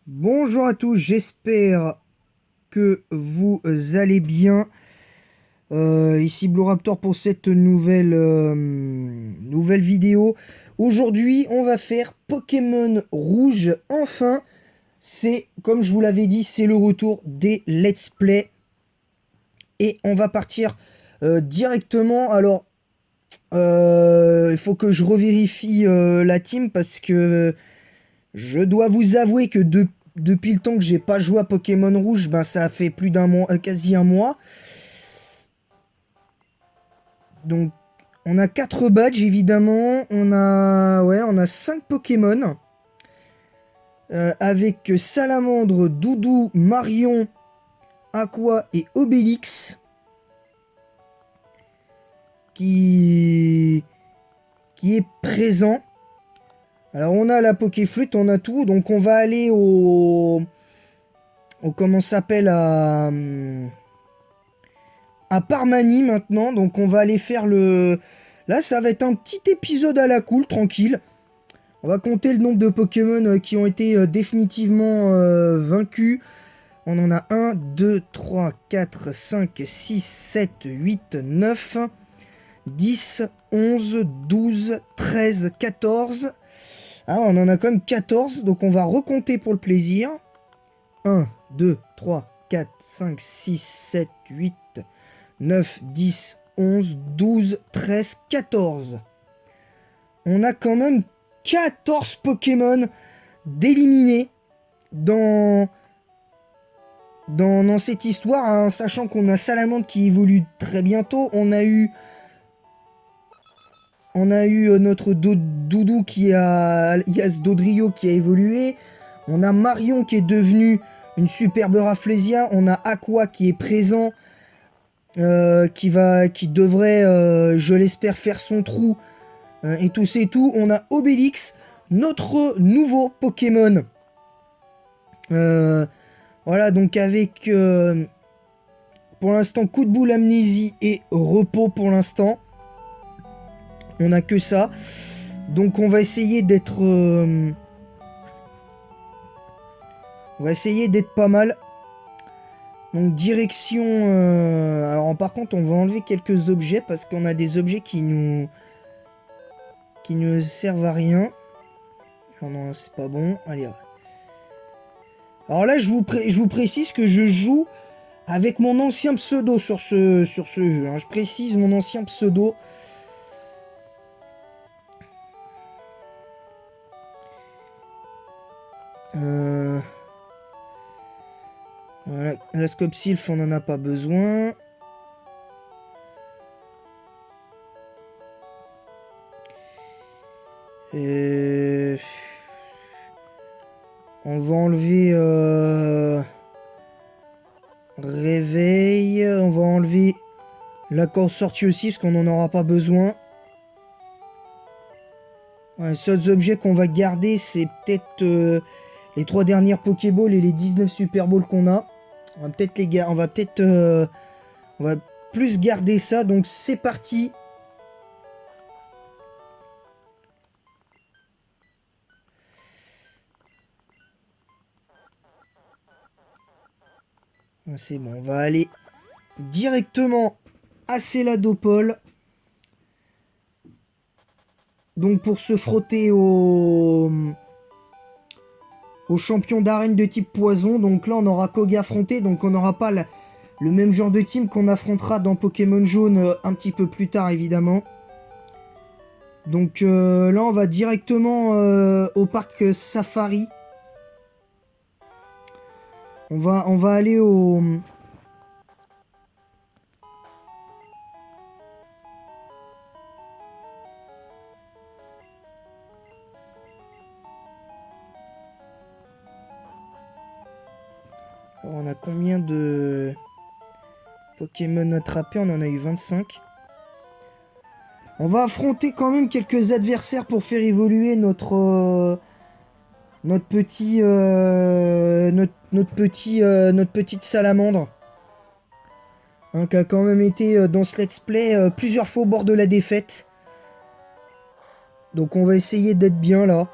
Bonjour à tous, j'espère que vous allez bien. Ici Blue Raptor pour cette nouvelle vidéo. Aujourd'hui, on va faire Pokémon Rouge. Enfin, c'est, comme je vous l'avais dit, c'est le retour des Let's Play. Et on va partir directement. Alors, il faut que je revérifie la team parce que je dois vous avouer que depuis le temps que j'ai pas joué à Pokémon Rouge, ben ça a fait plus d'un mois, quasi un mois. Donc on a 4 badges évidemment, on a 5 Pokémon. Avec Salamandre, Doudou, Marion, Aqua et Obélix. Qui est présent. Alors on a la Pokéflûte, on a tout, donc on va aller au comment ça s'appelle à Parmanie maintenant, donc on va aller faire le... Là ça va être un petit épisode à la cool, tranquille. On va compter le nombre de Pokémon qui ont été définitivement vaincus. On en a 1, 2, 3, 4, 5, 6, 7, 8, 9, 10, 11, 12, 13, 14. Ah, on en a quand même 14, donc on va recompter pour le plaisir. 1, 2, 3, 4, 5, 6, 7, 8, 9, 10, 11, 12, 13, 14. On a quand même 14 Pokémon d'éliminés dans cette histoire, hein, sachant qu'on a Salamandre qui évolue très bientôt. On a eu notre Doudou qui a... Yas Dodrio qui a évolué. On a Marion qui est devenu une superbe Rafflesia. On a Aqua qui est présent. Qui devrait, je l'espère, faire son trou. Et tout, c'est tout. On a Obélix, notre nouveau Pokémon. Voilà, donc avec... pour l'instant, coup de boule, amnésie et repos pour l'instant. On a que ça. Donc on va essayer d'être... on va essayer d'être pas mal. Donc direction... alors par contre on va enlever quelques objets parce qu'on a des objets qui ne servent à rien. Oh non, c'est pas bon. Allez. Alors là je vous précise que je joue avec mon ancien pseudo sur ce jeu. Hein. Je précise mon ancien pseudo. Voilà, la Scope Sylph on n'en a pas besoin. On va enlever Réveil. On va enlever l'accord sortie aussi parce qu'on n'en aura pas besoin. Ouais, les seuls objets qu'on va garder c'est peut-être les 3 dernières Pokéballs et les 19 Super Balls qu'on a. On va peut-être les garder. On va plus garder ça. Donc c'est parti. C'est bon, on va aller directement à Céladopole. Donc pour se frotter au champion d'arène de type poison. Donc là on aura Koga affronté. Donc on n'aura pas le même genre de team qu'on affrontera dans Pokémon Jaune un petit peu plus tard évidemment. Donc là on va directement au parc Safari. On va aller au... Alors, on a combien de Pokémon attrapés? On en a eu 25. On va affronter quand même quelques adversaires pour faire évoluer notre petite salamandre. Hein, qui a quand même été dans ce let's play plusieurs fois au bord de la défaite. Donc on va essayer d'être bien là.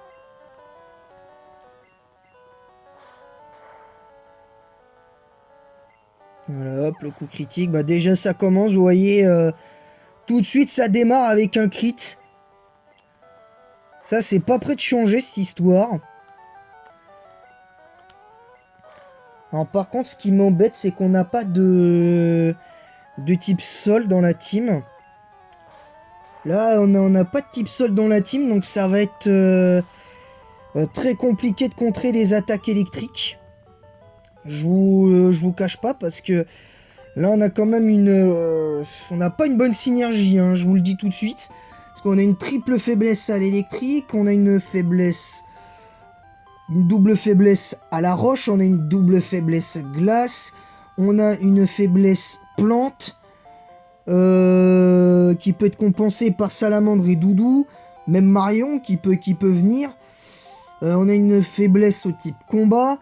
Voilà, hop, le coup critique. Bah déjà, ça commence, vous voyez, tout de suite, ça démarre avec un crit. Ça, c'est pas prêt de changer, cette histoire. Alors, par contre, ce qui m'embête, c'est qu'on n'a pas de type sol dans la team. Là, on n'a pas de type sol dans la team, donc ça va être très compliqué de contrer les attaques électriques. Je vous cache pas, parce que là, on a quand même on n'a pas une bonne synergie, hein, je vous le dis tout de suite. Parce qu'on a une triple faiblesse à l'électrique, on a une double faiblesse à la roche, on a une double faiblesse glace, on a une faiblesse plante, qui peut être compensée par Salamandre et Doudou, même Marion qui peut venir. On a une faiblesse au type combat,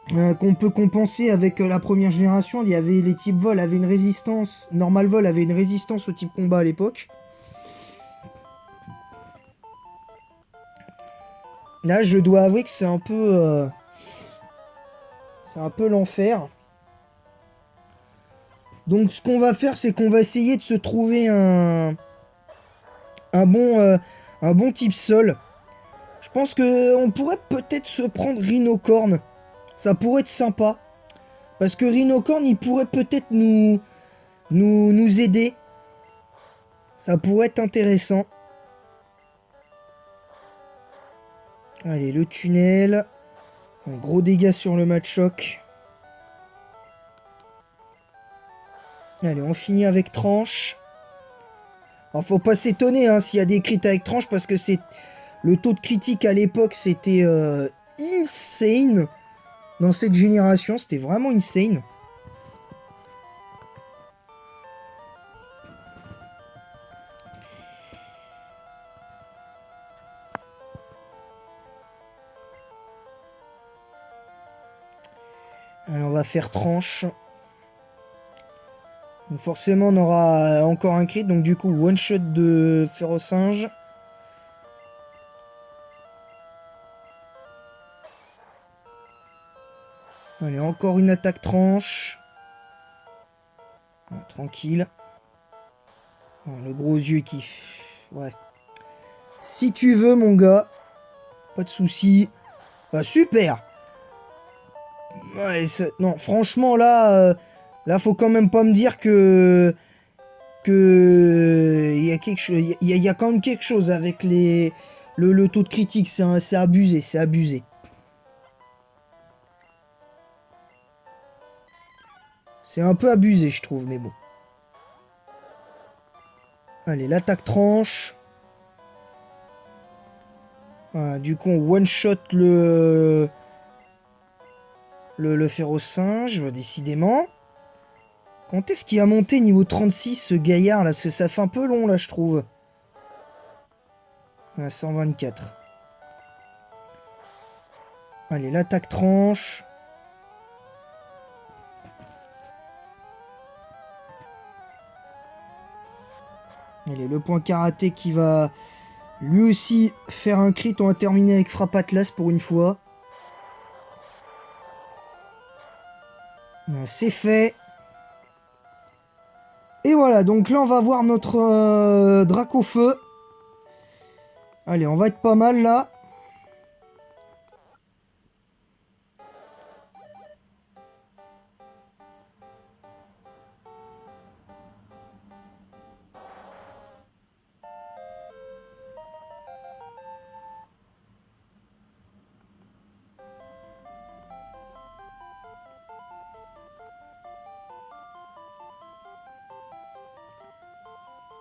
qu'on peut compenser avec la première génération. Il y avait les types vol avaient une résistance, normal vol avait une résistance au type combat à l'époque. Là, je dois avouer que c'est un peu l'enfer. Donc, ce qu'on va faire, c'est qu'on va essayer de se trouver un bon type sol. Je pense que on pourrait peut-être se prendre Rhinocorn. Ça pourrait être sympa. Parce que Rhinocorn, il pourrait peut-être nous aider. Ça pourrait être intéressant. Allez, le tunnel. Un gros dégât sur le Machoc. Allez, on finit avec tranche. Alors, faut pas s'étonner hein, s'il y a des crits avec tranche, parce que c'est le taux de critique à l'époque, c'était insane. Dans cette génération, c'était vraiment insane. Alors, on va faire tranche. Donc forcément, on aura encore un crit. Donc du coup, one shot de Férocinge. Allez, encore une attaque tranche. Tranquille. Le gros yeux qui... Ouais. Si tu veux, mon gars. Pas de soucis. Super. Ouais, non, franchement, là... Là, faut quand même pas me dire que... Il y a quelque chose... Il y a quand même quelque chose avec le taux de critique. C'est abusé, c'est abusé. C'est un peu abusé, je trouve, mais bon. Allez, l'attaque tranche. Voilà, du coup, on one-shot le Férocinge, décidément. Quand est-ce qu'il a monté niveau 36, ce gaillard, là? Parce que ça fait un peu long, là, je trouve. 124. Allez, l'attaque tranche. Allez, le point karaté qui va lui aussi faire un crit. On va terminer avec frappe Atlas pour une fois. C'est fait. Et voilà, donc là on va voir notre Dracofeu. Allez, on va être pas mal là.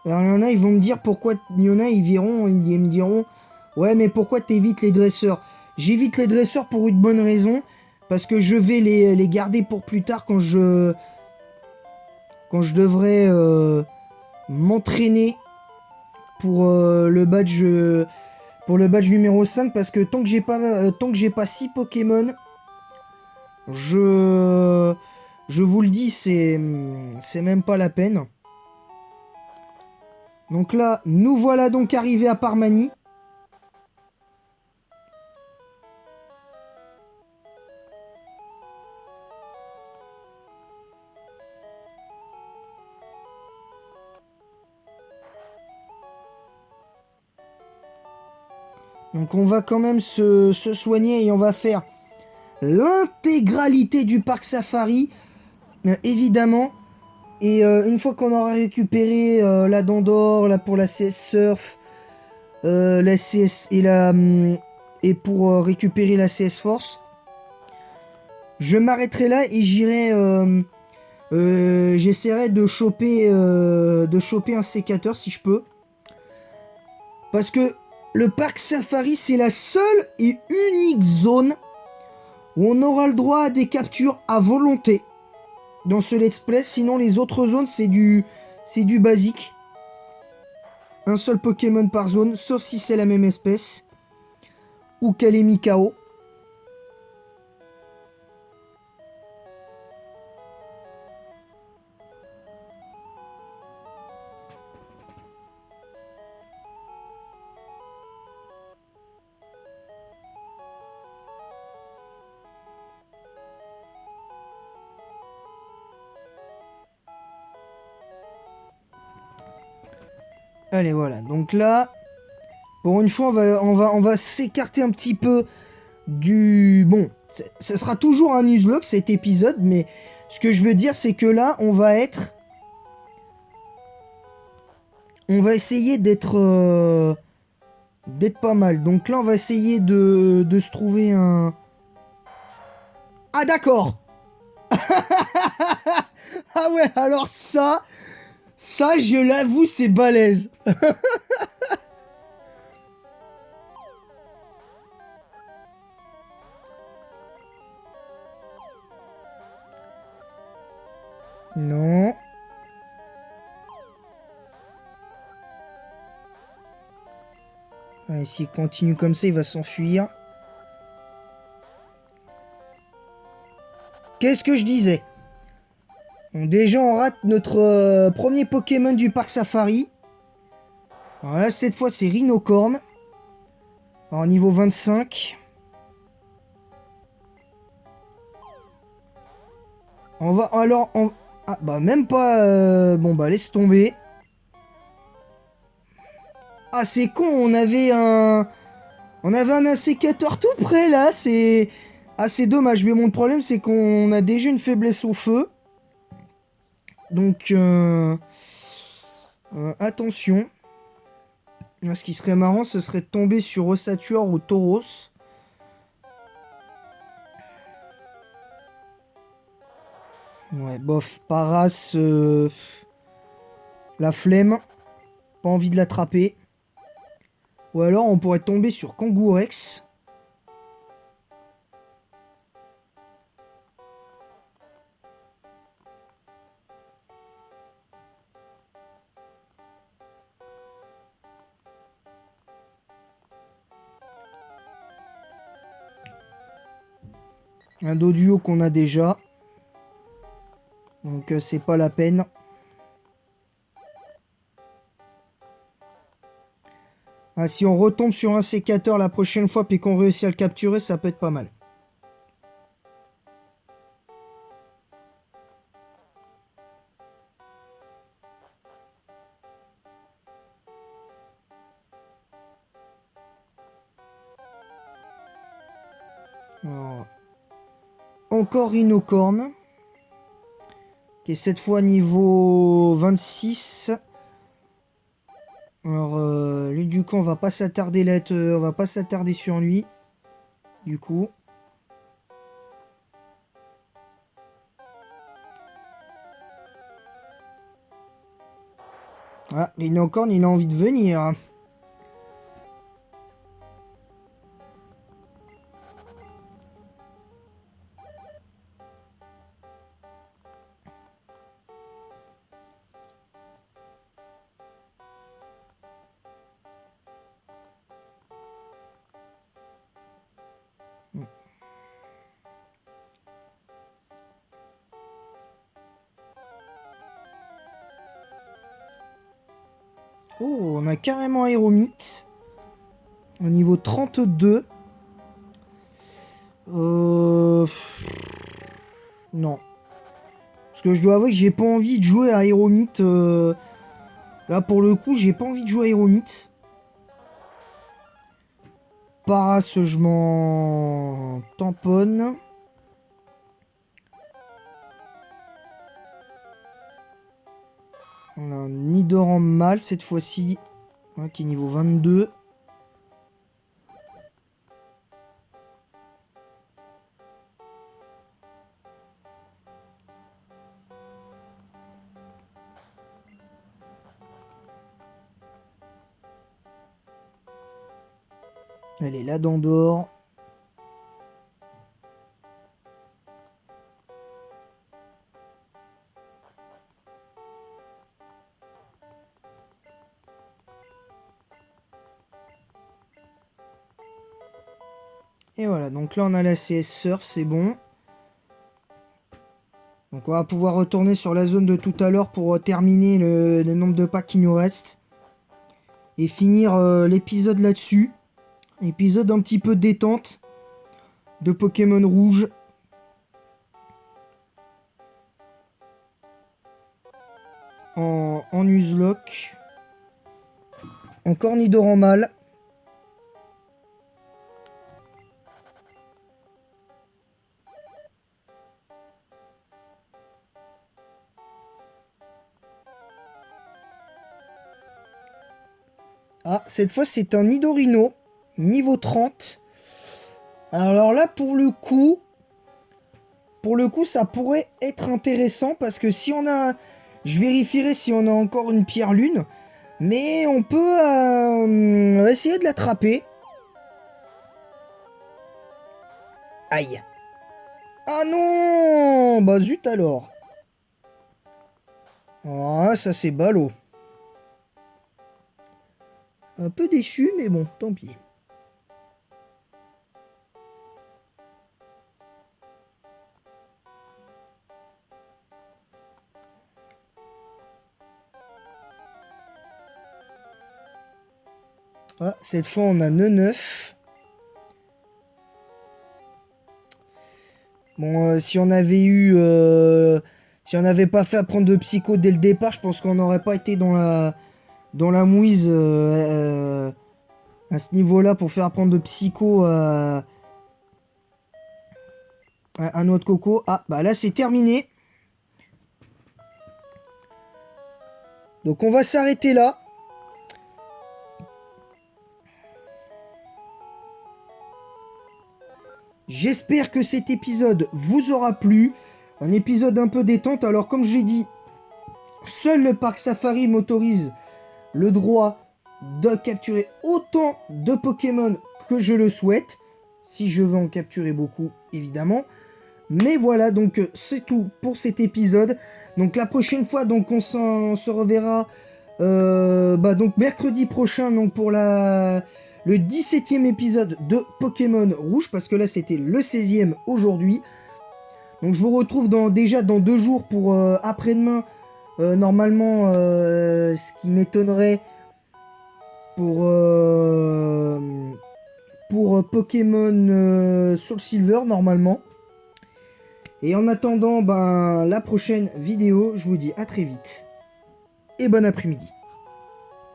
Alors il y en a, ils vont me dire pourquoi... Il y en a, ils me diront... Ouais, mais pourquoi t'évites les dresseurs? J'évite les dresseurs pour une bonne raison. Parce que je vais les garder pour plus tard quand je devrais m'entraîner pour le badge numéro 5. Parce que tant que j'ai pas 6 Pokémon, je vous le dis, c'est même pas la peine. Donc là, nous voilà donc arrivés à Parmanie. Donc on va quand même se soigner et on va faire l'intégralité du parc safari, évidemment. Et une fois qu'on aura récupéré la dent d'or, là pour la CS Surf, la CS et pour récupérer la CS Force, je m'arrêterai là et j'irai... j'essaierai de choper un sécateur si je peux. Parce que le parc safari, c'est la seule et unique zone où on aura le droit à des captures à volonté dans ce let's play. Sinon, les autres zones, c'est du basique. Un seul Pokémon par zone, sauf si c'est la même espèce. Ou qu'elle est mis KO. Allez, voilà. Donc là, pour une fois, on va s'écarter un petit peu du... Bon, ce sera toujours un nuzlocke cet épisode, mais ce que je veux dire, c'est que là, on va essayer d'être pas mal. Donc là, on va essayer de se trouver un... Ah, d'accord. Ah ouais, alors ça, je l'avoue, c'est balèze. Non. Ouais, s'il continue comme ça, il va s'enfuir. Qu'est-ce que je disais? Donc déjà, on rate notre premier Pokémon du parc safari. Alors là, cette fois, c'est Rhinocorn. Alors, niveau 25. On va... Alors, ah, bah, même pas... Bon, bah, laisse tomber. Ah, c'est con, on avait un insécateur tout près, là. C'est... Ah, c'est dommage. Mais bon, le problème, c'est qu'on a déjà une faiblesse au feu. Donc, attention. Ce qui serait marrant, ce serait de tomber sur Ossature ou Tauros. Ouais, bof. Paras, la flemme. Pas envie de l'attraper. Ou alors, on pourrait tomber sur Kangourex. Un Doduo qu'on a déjà. Donc c'est pas la peine. Ah, si on retombe sur un sécateur la prochaine fois puis qu'on réussit à le capturer, ça peut être pas mal. Alors, encore Rhinocorn. Qui est cette fois niveau 26. Alors, lui, du coup, on va pas s'attarder là, on va pas s'attarder sur lui. Du coup. Ah, Rhinocorn, il a envie de venir. Oh, on a carrément Aéromite. Au niveau 32. Non. Parce que je dois avouer que j'ai pas envie de jouer à Aéromite. Là, pour le coup, j'ai pas envie de jouer à Aéromite. Paras, je m'en tamponne. On a un Nidoran mâle cette fois-ci, hein, qui est niveau 22. Elle est là d'Andorre. Et voilà, donc là on a la CS Surf, c'est bon. Donc on va pouvoir retourner sur la zone de tout à l'heure pour terminer le nombre de packs qui nous reste. Et finir l'épisode là-dessus. Épisode un petit peu détente de Pokémon Rouge. En Nuzlocke. Encore Nidoran mâle. Ah, cette fois c'est un Nidorino, niveau 30. Alors là, pour le coup, ça pourrait être intéressant parce que si on a... Je vérifierai si on a encore une pierre lune, mais on peut essayer de l'attraper. Aïe. Ah non! Bah zut alors. Ah, ça c'est ballot. Un peu déçu, mais bon, tant pis. Ah, cette fois on a 9. Bon, si on avait eu... si on n'avait pas fait apprendre de psycho dès le départ, je pense qu'on n'aurait pas été dans la mouise à ce niveau-là pour faire apprendre de psycho à noix de coco. Ah, bah là c'est terminé. Donc on va s'arrêter là. J'espère que cet épisode vous aura plu. Un épisode un peu détente. Alors comme je l'ai dit, seul le parc Safari m'autorise le droit de capturer autant de Pokémon que je le souhaite. Si je veux en capturer beaucoup, évidemment. Mais voilà, donc c'est tout pour cet épisode. Donc la prochaine fois, donc on se reverra donc mercredi prochain, donc pour le 17e épisode de Pokémon Rouge, parce que là c'était le 16e aujourd'hui. Donc je vous retrouve déjà dans 2 jours pour après-demain, normalement, ce qui m'étonnerait pour Pokémon Soul Silver normalement. Et en attendant la prochaine vidéo, je vous dis à très vite et bon après-midi.